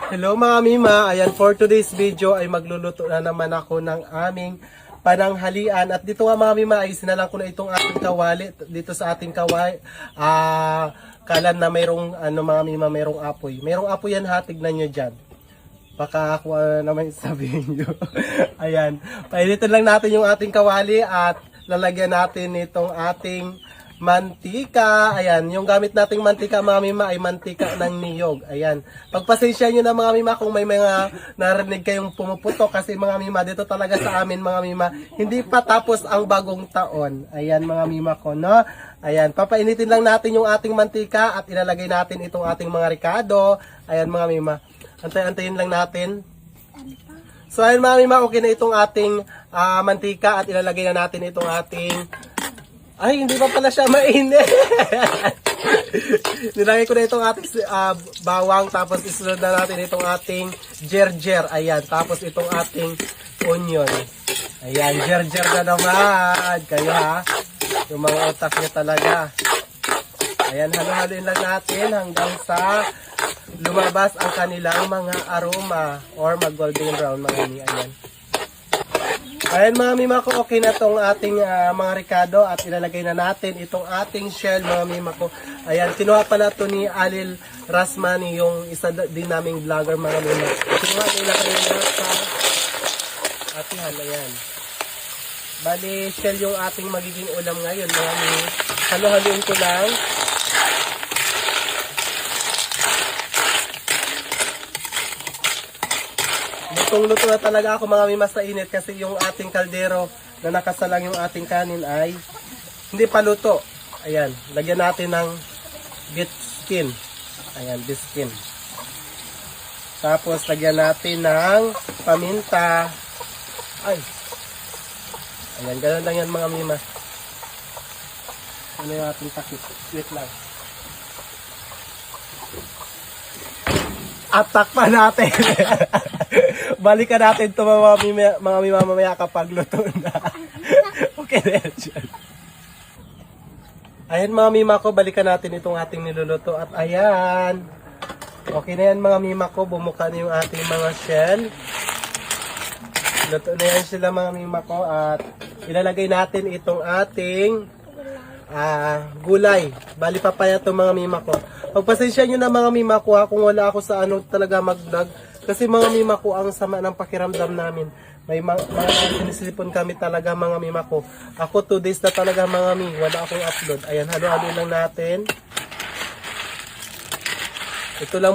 Hello mga mima, ayan for today's video ay magluluto na naman ako ng aming pananghalian. At dito nga mga mima ay sinalang ko na itong ating kawali dito sa ating kawali. Kalan na mayroong mga mima, mayroong apoy. Mayroong apoy yan ha, tignan nyo dyan. Baka ako naman sabihin nyo. Ayan, painitin lang natin yung ating kawali at lalagyan natin itong ating mantika. Ayan, yung gamit nating mantika mga mima ay mantika ng niyog. Ayan, pagpasensya nyo na mga mima kung may mga narinig kayong pumuputok kasi mga mima dito talaga sa amin mga mima hindi pa tapos ang bagong taon. Ayan mga mima ko, no? Ayan, papainitin lang natin yung ating mantika at ilalagay natin itong ating mga ricado. Ayan mga mima, antay-antayin lang natin. So ayun mga mima, okay na itong ating mantika at ilalagay na natin itong ating hindi pa pala siya mainit. Nilagay ko na itong ating bawang, tapos isunod na natin itong ating gerger. Ayan, tapos itong ating onion. Ayan, gerger na naman. Kayo ha, yung mga utak niya talaga. Ayan, halo-haloin lang natin hanggang sa lumabas ang kanilang mga aroma or mag golden brown mga mimi. Ayan. Ayan mga mima ko, okay na itong ating mga ricado at ilalagay na natin itong ating shell mga mima ko. Ayan, kinuha pala ito ni Alil Rasmani, yung isa din naming vlogger mga mima. Kinuha nila kanina sa atihan. Ayan. Bali, shell yung ating magiging ulam ngayon mga mima. Halo-haloin ko lang. Lutong-luto na talaga ako mga mima sa init kasi yung ating kaldero na nakasalang yung ating kanin ay hindi pa luto. Ayan, lagyan natin ng beef skin. Ayan, beef skin. Tapos lagyan natin ng paminta. Ayan, ganoon lang yan mga mima. Ano yung ating takip? Wait lang. Atak pa natin. Balikan natin ito mga mima mamaya kapag luto na. Okay na yan. Ayan mga mima ko, balikan natin itong ating niluluto. At ayan, okay na yan mga mima ko, bumuka na yung ating mga shell. Luto na yan sila mga mima ko. At ilalagay natin itong ating gulay. Bali papaya itong mga mima ko. Pagpasensya nyo na mga mima ko kung wala ako sa talaga mag-vlog. Kasi mga mima ko, ang sama ng pakiramdam namin. May mga sinisilipon kami talaga mga mima ko. Ako 2 days na talaga mga mima. Wala akong upload. Ayan, halo-halo lang natin. Ito lang.